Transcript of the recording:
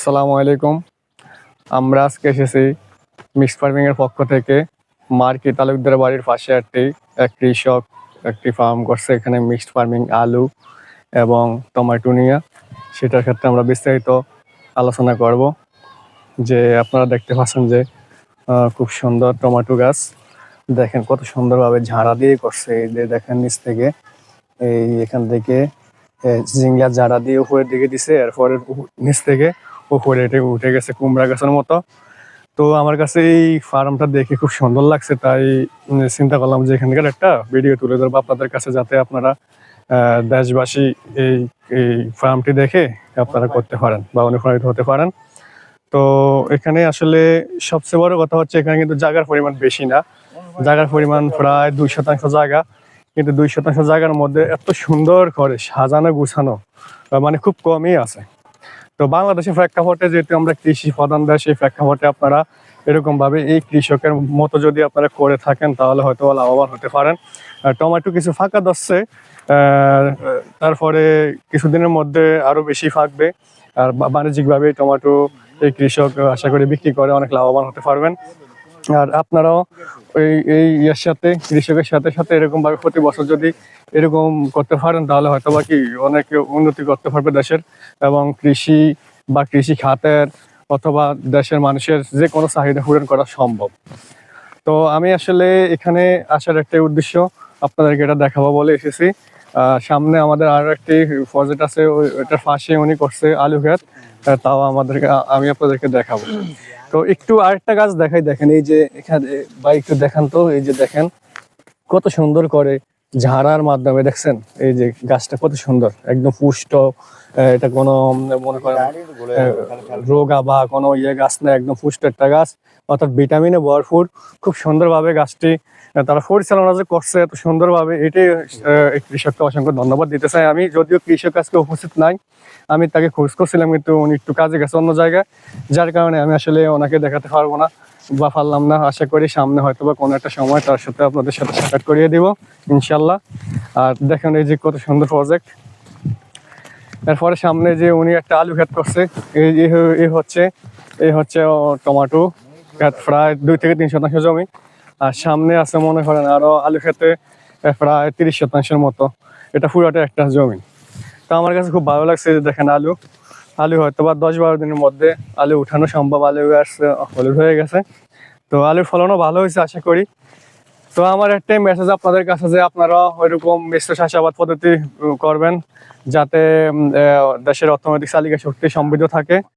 আসসালামু আলাইকুম। আমরা আজকে এসেছি মিক্সড ফার্মিং এর পক্ষ থেকে। মার্কি তালুকদার বাড়ির পাশে এক কৃষক একটি ফার্ম করছে, এখানে মিক্সড ফার্মিং আলু এবং টমেটো নিয়ে। সেটার ক্ষেত্রে আমরা বিস্তারিত আলোচনা করব। যে আপনারা দেখতে পাচ্ছেন যে খুব সুন্দর টমেটো গাছ, দেখেন কত সুন্দরভাবে ঝাড়া দিয়ে করছে। এই যে দেখেন নিচ থেকে, এখান থেকে জিংলা ঝাড়া দিয়ে উপরের দিকে দিছে, এরপরে নিচ থেকে উপরে এটা উঠে গেছে কুমড়া গাছের মতো। তো আমার কাছে এই ফার্মটা দেখে খুব সুন্দর লাগছে, তাই চিন্তা করলাম যে এখানকার একটা ভিডিও তুলে ধরবো আপনাদের কাছে, যাতে আপনারা দেশবাসী এই এই ফার্মটি দেখে আপনারা করতে পারেন বা অনুপ্রাণিত হতে পারেন। তো এখানে আসলে সবচেয়ে বড় কথা হচ্ছে, এখানে কিন্তু জায়গার পরিমাণ বেশি না। জায়গার পরিমাণ প্রায় 2% জায়গা, কিন্তু 2% জায়গার মধ্যে এত সুন্দর করে সাজানো গুছানো মানে খুব কমই আছে। তো বাংলাদেশের প্রেক্ষাপটে যেহেতু আমরা কৃষি প্রধান দেশ, এই প্রেক্ষাপটে আপনারা এরকম ভাবে এই কৃষকের মতো যদি আপনারা করে থাকেন, তাহলে হয়তো লাভবান হতে পারেন। টমেটো কিছু ফাঁকা ধরছে, তারপরে কিছুদিনের মধ্যে আরো বেশি ফাঁকবে। আর বাণিজ্যিকভাবে টমেটো এই কৃষক আশা করি বিক্রি করে অনেক লাভবান হতে পারবেন। আর আপনারাও এই সাথে কৃষকের সাথে সাথে এরকম ভাবে প্রতি বছর যদি এরকম করতে পারেন, তাহলে হয়তো বা কি অনেক উন্নতি করতে পারবে দেশের, এবং কৃষি বা কৃষি খাতের অথবা দেশের মানুষের যে কোনো চাহিদা পূরণ করা সম্ভব। তো আমি আসলে এখানে আসার একটাই উদ্দেশ্য, আপনাদেরকে এটা দেখাবো বলে এসেছি। সামনে আমাদের আরো একটি প্রজেক্ট আছে, ওইটার পাশে উনি করছে আলু ক্ষেত, তাও আমি আপনাদেরকে দেখাবো। তো একটু আরেকটা গাছ দেখাই, দেখেন এই যে এখানে বা একটু দেখান তো, এই যে দেখেন কত সুন্দর করে ঝাড়ার মাধ্যমে, দেখছেন এই যে গাছটা কত সুন্দর, একদম পুষ্ট। এটা কোনো মনে করেন রোগা বা কোনো গাছ না, একদম পুষ্ট একটা গাছ, অর্থাৎ ভিটামিনে ভরপুর। খুব সুন্দরভাবে গাছটি তারা পরিচালনা যে করছে এত সুন্দরভাবে, এটাই কৃষককে অসংখ্য ধন্যবাদ দিতে চাই আমি। যদিও কৃষক আজকে উপস্থিত নাই, আমি তাকে খোঁজ করছিলাম, কিন্তু উনি একটু কাজে গেছে অন্য জায়গায়, যার কারণে আমি আসলে ওনাকে দেখাতে পারবো না বা পারলাম না। আশা করি সামনে হয়তো বা কোনো একটা সময় তার সাথে আপনাদের সাথে সাক্ষাৎ করিয়ে দিব ইনশাল্লাহ। আর দেখেন এই যে কত সুন্দর প্রজেক্ট। এরপরে সামনে যে উনি একটা আলু ক্ষেত করছে, এই হচ্ছে টমেটো ক্ষেত, প্রায় 2 থেকে 3 শতাংশ জমি। আর সামনে আছে মনে করেন আরো আলু ক্ষেতে প্রায় 30 শতাংশের মতো। এটা পুরোটা একটা জমি। তো আমার কাছে খুব ভালো লাগছে যে দেখেন আলু হয়তো বা 10-12 দিনের মধ্যে আলু উঠানো সম্ভব। আলু গাছ হলুদ হয়ে গেছে, তো আলুর ফলনও ভালো হয়েছে আশা করি। তো আমার একটাই মেসেজ আপনাদের কাছে, যে আপনারা ওইরকম মিশ্র চাষাবাদ পদ্ধতি করবেন, যাতে দেশের অর্থনৈতিক চালিকা শক্তি সমৃদ্ধ থাকে।